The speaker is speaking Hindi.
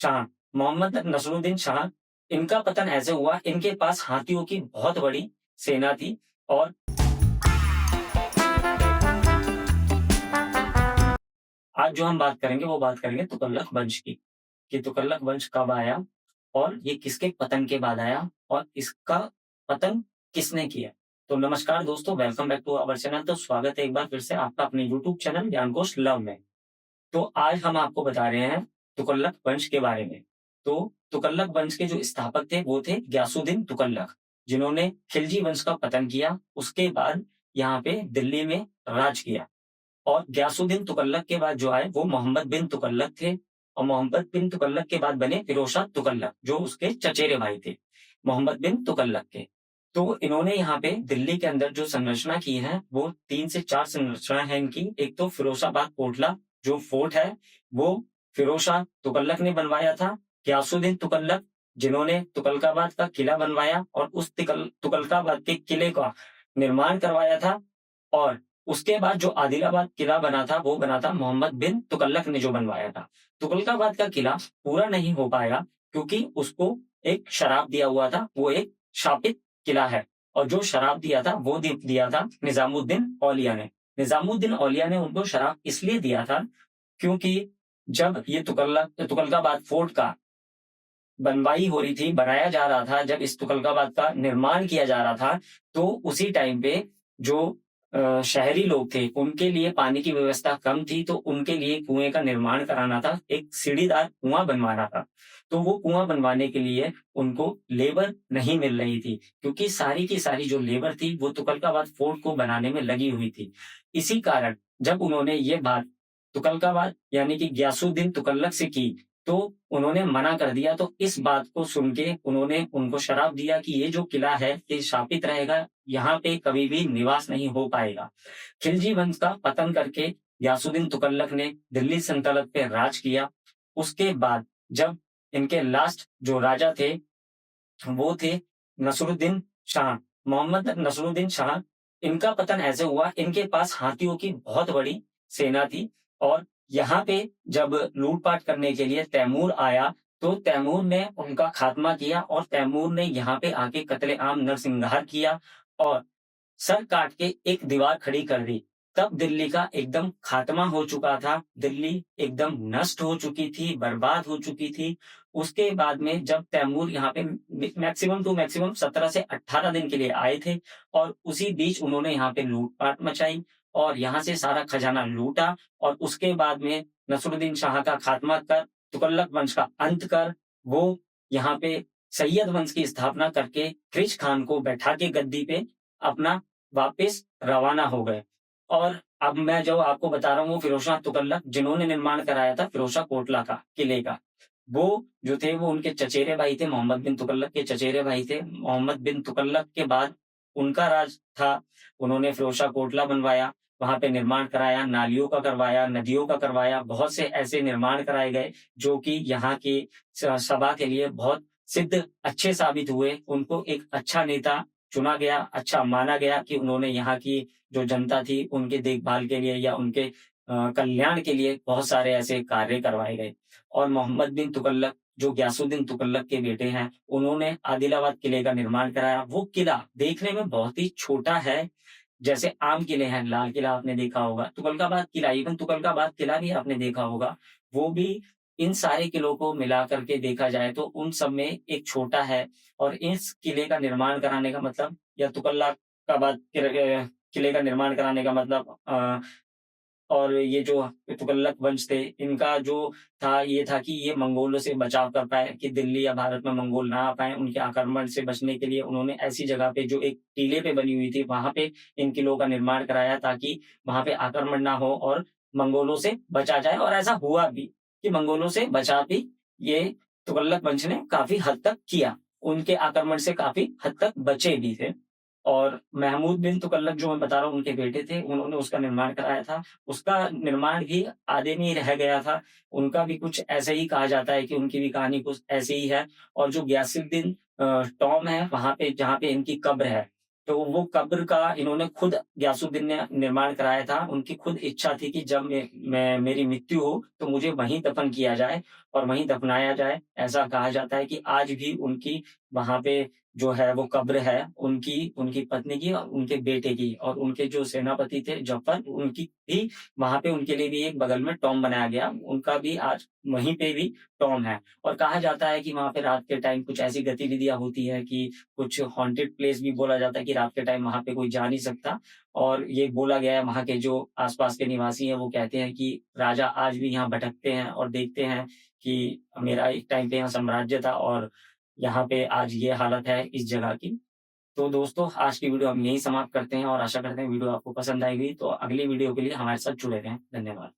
शाह, मोहम्मद नसरुद्दीन शाह, इनका पतन ऐसे हुआ, इनके पास हाथियों की बहुत बड़ी सेना थी और आज जो हम बात करेंगे वो बात करेंगे तुगलक वंश की, कि तुगलक वंश कब आया और ये किसके पतन के बाद आया और इसका पतन किसने किया। तो नमस्कार दोस्तों, welcome back to our channel. तो स्वागत है एक बार फिर से आपका अपने यूट्यूब चैनल ज्ञानकोश लव में। तो आज हम आपको बता रहे हैं तुगलक वंश के बारे में। तो तुगलक वंश के जो स्थापक थे वो थे गयासुद्दीन तुगलक, जिन्होंने खिलजी वंश का पतन किया। उसके बाद यहाँ पे दिल्ली में राज किया। और गयासुद्दीन तुगलक के बाद जो आए वो मोहम्मद बिन तुगलक थे, और मोहम्मद बिन तुगलक के बाद बने फिरोज शाह तुगलक, जो उसके चचेरे भाई थे मोहम्मद बिन तुगलक के। तो इन्होंने यहाँ पे दिल्ली के अंदर जो संरचना की है वो 3 से 4 संरचना है इनकी। एक तो फिरोजाबाद कोटला जो फोर्ट है वो फिरोज शाह तुगलक ने बनवाया था। गयासुद्दीन तुगलक, जिन्होंने तुगलकाबाद का किला बनवाया और उस तुगलकाबाद के किले का निर्माण करवाया था। और उसके बाद जो आदिलाबाद किला बना था वो बना था मोहम्मद बिन तुगलक ने जो बनवाया था। तुगलकाबाद का किला पूरा नहीं हो पाया क्योंकि उसको एक शराब दिया हुआ था, वो एक शापित किला है। और जो शराब दिया था वो दिया था निजामुद्दीन औलिया ने। निजामुद्दीन औलिया ने उनको शराब इसलिए दिया था क्योंकि जब ये तुगलकाबाद फोर्ट का बनवाई हो रही थी, बनाया जा रहा था, जब इस तुगलकाबाद का निर्माण किया जा रहा था, तो उसी टाइम पे जो शहरी लोग थे उनके लिए पानी की व्यवस्था कम थी, तो उनके लिए कुएं का निर्माण कराना था, एक सीढ़ीदार कुआं बनवाना था। तो वो कुआं बनवाने के लिए उनको लेबर नहीं मिल रही थी क्योंकि सारी की सारी जो लेबर थी वो तुगलकाबाद फोर्ट को बनाने में लगी हुई थी। इसी कारण जब उन्होंने ये बात तुगलकाबाद यानी कि गयासुद्दीन तुगलक से की तो उन्होंने मना कर दिया। तो इस बात को सुन के उन्होंने उनको श्राप दिया कि ये जो किला है ये शापित रहेगा, यहाँ पे कभी भी निवास नहीं हो पाएगा। खिलजी वंश का पतन करके गयासुद्दीन तुगलक ने दिल्ली सल्तनत पे राज किया। उसके बाद जब इनके लास्ट जो राजा थे वो थे नसरुद्दीन शाह, मोहम्मद नसरुद्दीन शाह। इनका पतन ऐसे हुआ, इनके पास हाथियों की बहुत बड़ी सेना थी और यहाँ पे जब लूटपाट करने के लिए तैमूर आया तो तैमूर ने उनका खात्मा किया और तैमूर ने यहाँ पे आके कत्ले-आम नरसंहार किया और सर काट के एक दीवार खड़ी कर दी। तब दिल्ली का एकदम खात्मा हो चुका था, दिल्ली एकदम नष्ट हो चुकी थी, बर्बाद हो चुकी थी। उसके बाद में जब तैमूर यहाँ पे मैक्सिमम टू मैक्सिमम 17 से 18 दिन के लिए आए थे और उसी बीच उन्होंने यहाँ पे लूटपाट मचाई और यहाँ से सारा खजाना लूटा और उसके बाद में नसरुद्दीन शाह का खात्मा कर, तुगलक वंश का अंत कर, वो यहाँ पे सैयद वंश की स्थापना करके क्रिश खान को बैठा के गद्दी पे अपना वापस रवाना हो गए। और अब मैं जो आपको बता रहा हूँ वो फिरोज शाह तुगलक, जिन्होंने निर्माण कराया था फिरोज शाह कोटला का, किले का। वो जो थे वो उनके चचेरे भाई थे, मोहम्मद बिन तुगलक के चचेरे भाई थे। मोहम्मद बिन तुगलक के बाद उनका राज था, उन्होंने फिरोज शाह कोटला बनवाया, वहाँ पे निर्माण कराया, नालियों का करवाया, नदियों का करवाया, बहुत से ऐसे निर्माण कराए गए जो कि यहाँ की सभा के लिए बहुत सिद्ध अच्छे साबित हुए। उनको एक अच्छा नेता चुना गया, अच्छा माना गया कि उन्होंने यहाँ की जो जनता थी उनके देखभाल के लिए या उनके कल्याण के लिए बहुत सारे ऐसे कार्य करवाए गए। और मोहम्मद बिन तुगलक जो गयासुद्दीन तुगलक के बेटे हैं, उन्होंने आदिलाबाद किले का निर्माण कराया। वो किला देखने में बहुत ही छोटा है, जैसे आम किले हैं, लाल किला आपने देखा होगा, तुगलकाबाद किला, इवन तुगलकाबाद किला भी आपने देखा होगा, वो भी इन सारे किलों को मिला करके देखा जाए तो उन सब में एक छोटा है। और इस किले का निर्माण कराने का मतलब या तुगलकाबाद किले का निर्माण कराने का मतलब और ये जो तुगलक वंश थे इनका जो था ये था कि ये मंगोलों से बचाव कर पाए, कि दिल्ली या भारत में मंगोल ना आ पाए। उनके आक्रमण से बचने के लिए उन्होंने ऐसी जगह पे जो एक टीले पे बनी हुई थी वहां पे इन किलों का निर्माण कराया ताकि वहां पे आक्रमण ना हो और मंगोलों से बचा जाए। और ऐसा हुआ भी कि मंगोलों से बचा भी ये तुगलक वंश ने काफी हद तक किया, उनके आक्रमण से काफी हद तक बचे भी थे। और महमूद बिन तुगलक जो मैं बता रहा हूँ उनके बेटे थे, उन्होंने उसका निर्माण कराया था। उसका निर्माण भी आधे में ही रह गया था। उनका भी कुछ ऐसे ही कहा जाता है कि उनकी भी कहानी कुछ ऐसे ही है। और जो गयासुद्दीन टॉम है वहाँ पे जहाँ पे इनकी कब्र है, तो वो कब्र का इन्होंने खुद गयासुद्दीन ने निर्माण कराया था। उनकी खुद इच्छा थी कि जब मेरी मृत्यु हो तो मुझे वहीं दफ़न किया जाए और वहीं दफ़नाया जाए। ऐसा कहा जाता है कि आज भी उनकी वहाँ पे जो है वो कब्र है, उनकी, उनकी पत्नी की और उनके बेटे की, और उनके जो सेनापति थे जफ़र, उनकी भी वहाँ पे उनके लिए भी एक बगल में टॉम्ब बनाया गया। उनका भी आज वहीं पे भी टॉम्ब है, और कहा जाता है कि वहाँ पे रात के टाइम कुछ ऐसी गतिविधियाँ होती हैं कि कुछ हॉन्टेड प्लेस भी बोला जाता है कि रात के टाइम वहाँ पे कोई जा नहीं सकता। और ये बोला गया है, वहाँ के जो आस-पास के निवासी हैं वो कहते हैं कि राजा आज भी यहाँ भटकते हैं और देखते हैं कि मेरा एक टाइम पे यहाँ साम्राज्य था और यहाँ पे आज ये हालत है इस जगह की। तो दोस्तों, आज की वीडियो हम यहीं समाप्त करते हैं और आशा करते हैं वीडियो आपको पसंद आएगी। तो अगली वीडियो के लिए हमारे साथ जुड़े रहें। धन्यवाद।